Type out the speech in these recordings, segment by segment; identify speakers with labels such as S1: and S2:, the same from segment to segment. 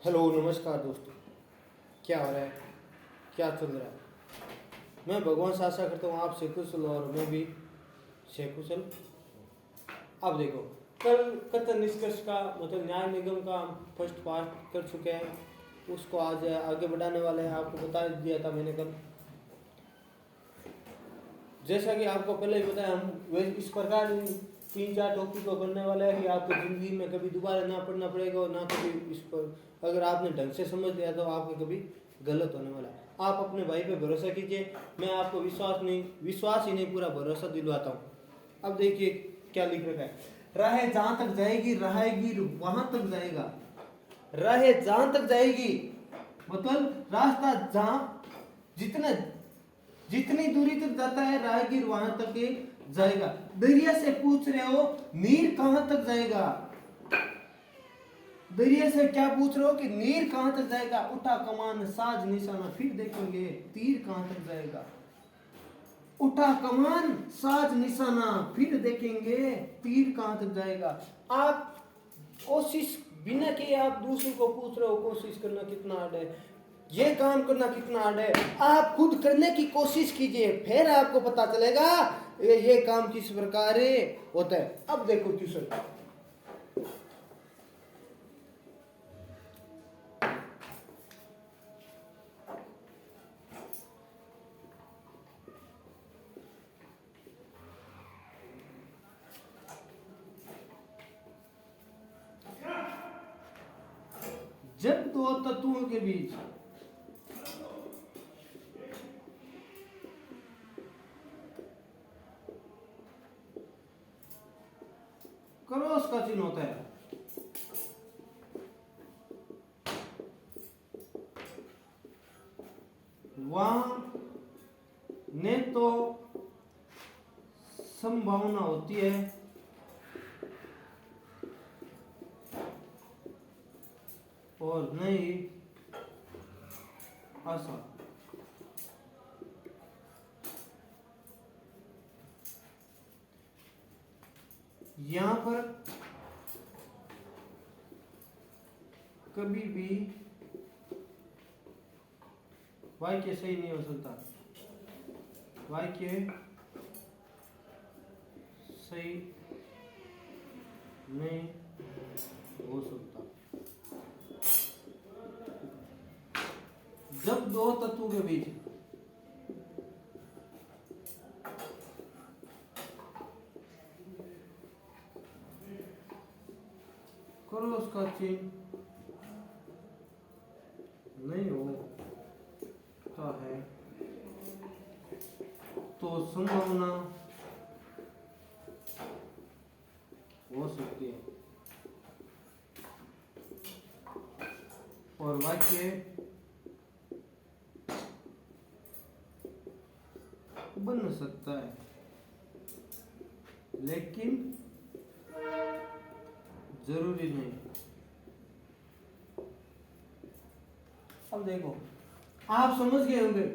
S1: Hello नमस्कार दोस्तों। क्या हो रहा है, क्या चल रहा है? मैं भगवान से आशा करता हूँ आप से कुशल और मैं भी से कुशल। अब देखो, कल कथन निष्कर्ष का मतलब न्याय निगम का फर्स्ट पार्ट कर चुके हैं, उसको आज आगे बढ़ाने वाले हैं। आपको बता दिया था मैंने कल, जैसा कि आपको पहले ही बताया, हम इस प्रकार 3-4 टॉपिक को करने वाले हैं कि आपको जिंदगी में कभी दोबारा ना पढ़ना पड़ेगा और ना कभी इस पर अगर आपने ढंग से समझ लिया तो आपको कभी गलत होने वाला है। आप अपने भाई पे भरोसा कीजिए, मैं आपको विश्वास ही नहीं पूरा भरोसा दिलवाता हूँ। अब देखिए क्या लिख रखा है, राह जहां तक जाएगी रहेगी वहां तक जाएगा। राह जहां तक जाएगी मतलब रास्ता जहां जितनी दूरी तक जाता है राहगीर वहां तक ही जाएगा। दरिया से पूछ रहे हो नीर कहां तक जाएगा? दरिया से क्या पूछ रहे हो कि नीर कहां तक जाएगा? उठा कमान साज निशाना फिर देखेंगे तीर कहां तक जाएगा। उठा कमान साज निशाना फिर देखेंगे तीर कहां तक जाएगा। आप कोशिश बिना कि आप दूसरे को पूछ रहे हो कोशिश करना कितना हार्ड है, ये काम करना कितना हार्ड है, आप खुद करने की कोशिश कीजिए, फिर आपको पता चलेगा ये काम किस प्रकार होता है। अब देखो ट्यूशन, जब दो तत्वों के बीच क्रॉस का चिन्ह होता है, वहां ने तो संभावना होती है और नहीं आशा। यहां पर कभी भी वाक्य सही नहीं हो सकता, वाक्य सही नहीं हो सकता। जब दो तत्वों के बीच क्रॉस का चिन्ह नहीं होता है तो संभावना हो सकती है और वाक्य बन सकता है, लेकिन जरूरी नहीं। अब देखो, आप समझ गए होंगे,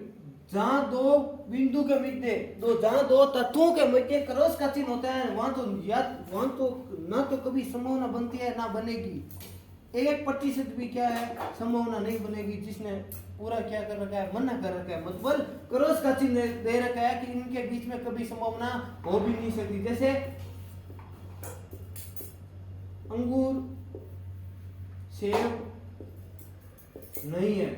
S1: जहां दो बिंदु के मध्य जहां दो तत्वों के मध्य क्रॉस का चिन्ह होता है वहां तो ना तो कभी संभावना बनती है ना बनेगी। 1% भी क्या है संभावना नहीं बनेगी। जिसने पूरा क्या कर रखा है, मना कर रखा है, मतलब क्रॉस का चिन्ह दे रखा है कि इनके बीच में कभी संभावना हो भी नहीं सकती। जैसे अंगूर सेब नहीं है,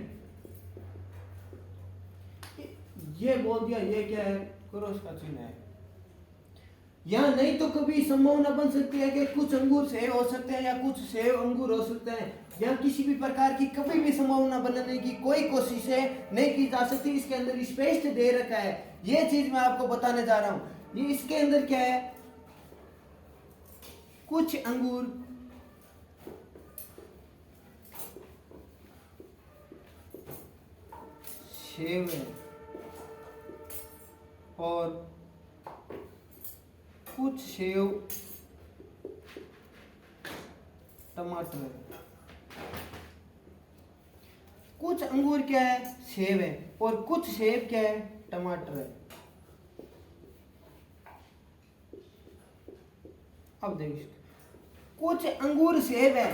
S1: ये बोल दिया, ये क्या है, क्रॉस का चिन्ह है। यहाँ नहीं तो कभी संभावना बन सकती है कि कुछ अंगूर सेब हो सकते हैं या कुछ सेब अंगूर हो सकते हैं। यहाँ किसी भी प्रकार की कभी भी संभावना बनाने की कोई कोशिश नहीं की जा सकती। इसके अंदर स्पष्ट दे रखा है, ये चीज मैं आपको बताने जा रहा हूं। ये इसके अंदर क्या है, कुछ अंगूर सेब है और कुछ सेब टमाटर है। कुछ अंगूर क्या है, सेब है, और कुछ सेब क्या है, टमाटर है। अब देखिए, कुछ अंगूर सेब है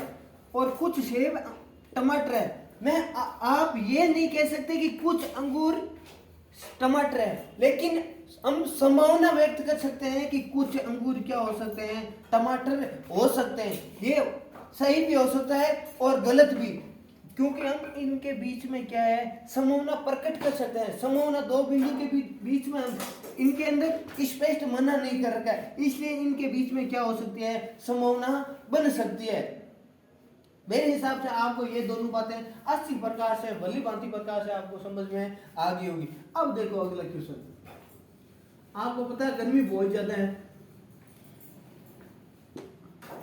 S1: और कुछ सेब टमाटर है। आप ये नहीं कह सकते कि कुछ अंगूर टमाटर है, लेकिन हम संभावना व्यक्त कर सकते हैं कि कुछ अंगूर क्या हो सकते हैं, टमाटर हो सकते हैं। ये सही भी हो सकता है और गलत भी, क्योंकि हम इनके बीच में क्या है, संभावना प्रकट कर सकते हैं। संभावना दो बिंदु के बीच में हम इनके अंदर स्पष्ट मना नहीं कर रखा है, इसलिए इनके बीच में क्या हो सकती है, संभावना बन सकती है। मेरे हिसाब से आपको ये दोनों बातें अच्छी प्रकार से, भली भांति प्रकार से आपको समझ में आ गई होगी। अब देखो अगला क्वेश्चन। आपको पता है गर्मी बहुत ज्यादा है,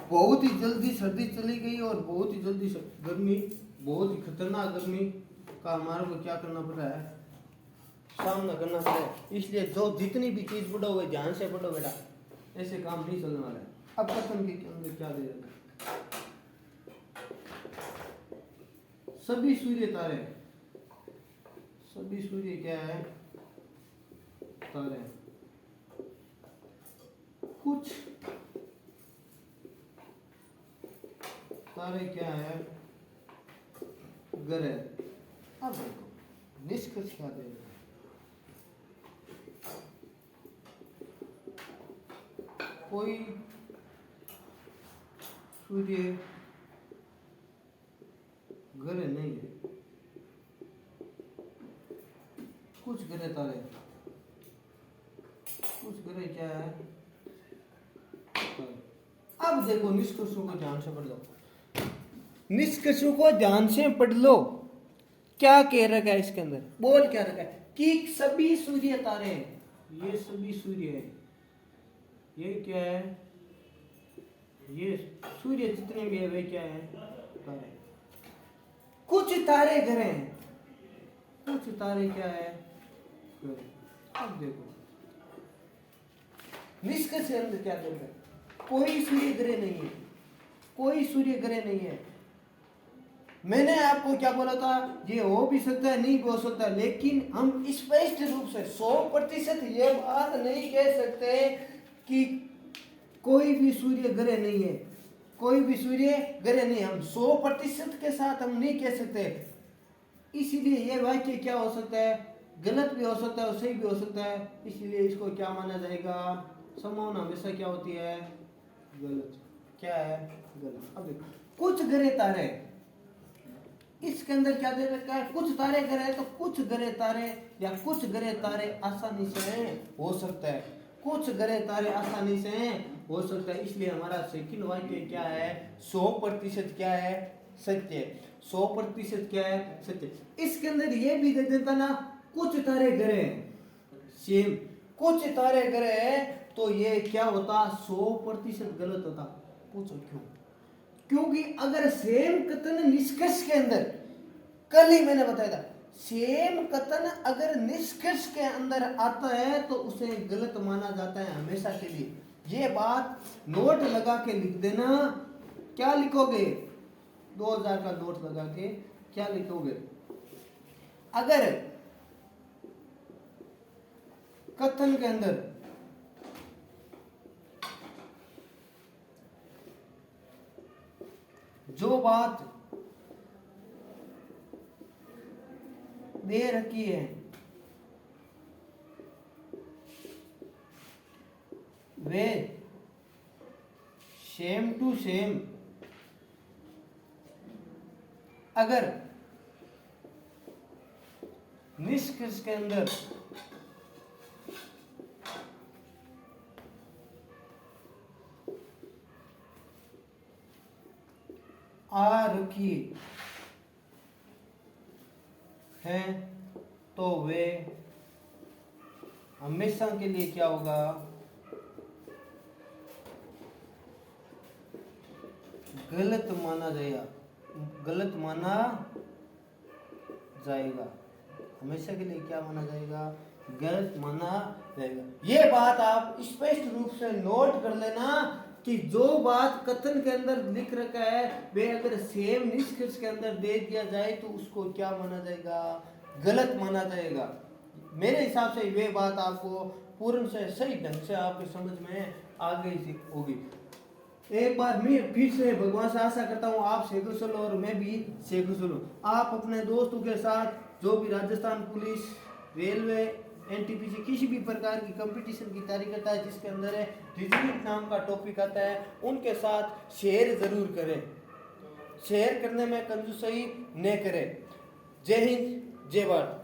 S1: बहुत ही जल्दी सर्दी चली गई और बहुत ही जल्दी गर्मी, बहुत ही खतरनाक गर्मी का हमारे को क्या करना पड़ रहा है, सामना करना पड़ रहा है। इसलिए जो जितनी भी चीज पढ़ोगे ध्यान से पढ़ो बेटा, ऐसे काम नहीं चलने वाला है। अब कथन के अंदर क्या दे रखा है, सभी सूर्य तारे, सभी सूर्य क्या है, तारे, कुछ तारे क्या है, ग्रह। अब देखो निष्कर्ष क्या दे रहे हैं, कोई सूर्य ग्रह नहीं है, कुछ ग्रह तारे, कुछ ग्रह क्या है। अब देखो निष्कर्षों को ध्यान से पढ़ लो, निष्कर्षों को ध्यान से पढ़ लो। क्या कह रखा है इसके अंदर, बोल क्या रखा है कि सभी सूर्य तारे, ये सभी सूर्य है, ये क्या है, ये सूर्य जितने भी है वे क्या है, तारे। कुछ तारे ग्रह हैं, कुछ तारे क्या है, ग्रह। अब देखो निष्कर्ष के अंदर क्या कह रखा है, कोई सूर्य ग्रह नहीं है, कोई सूर्य ग्रह नहीं है। मैंने आपको क्या बोला था, ये हो भी सकता है, नहीं भी हो सकता, लेकिन हम स्पष्ट रूप से 100% ये बात नहीं कह सकते कि कोई भी सूर्य ग्रह नहीं है, कोई भी सूर्य ग्रह नहीं। हम 100% के साथ हम नहीं कह सकते, इसीलिए ये वाक्य क्या हो सकता है, गलत भी हो सकता है और सही भी हो सकता है। इसलिए इसको क्या माना जाएगा, संभावना हमेशा क्या होती है, गलत। क्या है, गलत। अब देखो कुछ ग्रह तारे, इसके अंदर क्या दे रखा है, कुछ तारे ग्रह, तो कुछ ग्रह तारे या कुछ ग्रह तारे आसानी से हो सकता है, कुछ ग्रह तारे आसानी से हो सकता है। इसलिए हमारा सेकंड वाक्य क्या है, 100% क्या है, सत्य। 100% क्या है, सत्य। इसके अंदर ये भी दे देता ना, कुछ तारे ग्रह सेम, कुछ तारे ग्रह, तो ये क्या होता, 100% गलत होता। पूछो क्यों, क्योंकि अगर सेम कथन निष्कर्ष के अंदर, कल ही मैंने बताया था, सेम कथन अगर निष्कर्ष के अंदर आता है तो उसे गलत माना जाता है हमेशा के लिए। ये बात नोट लगा के लिख देना। क्या लिखोगे, 2000 का नोट लगा के क्या लिखोगे, अगर कथन के अंदर जो बात दे रखी है वे सेम टू सेम अगर निष्कर्ष के अंदर आ रखी है तो वे हमेशा के लिए क्या होगा, गलत माना जाएगा, गलत माना जाएगा। हमेशा के लिए क्या माना जाएगा, गलत माना जाएगा। ये बात आप स्पष्ट रूप से नोट कर लेना कि जो बात कथन के अंदर लिख रखा है वे अगर सेम निष्कर्ष के अंदर दे दिया जाए तो उसको क्या माना जाएगा, गलत माना जाएगा। मेरे हिसाब से वे बात आपको पूर्ण से सही ढंग से आपके समझ में आ गई होगी। एक बार मैं फिर से भगवान से आशा करता हूँ आप सकुशल और मैं भी सकुशल हूँ। आप अपने दोस्तों के साथ जो भी राजस्थान पुलिस, रेलवे, एनटीपीसी किसी भी प्रकार की कंपटीशन की तैयारी करता है जिसके अंदर है रीजनिंग नाम का टॉपिक आता है, उनके साथ शेयर जरूर करें। शेयर करने में कंजूसई न करें। जय हिंद, जय भारत।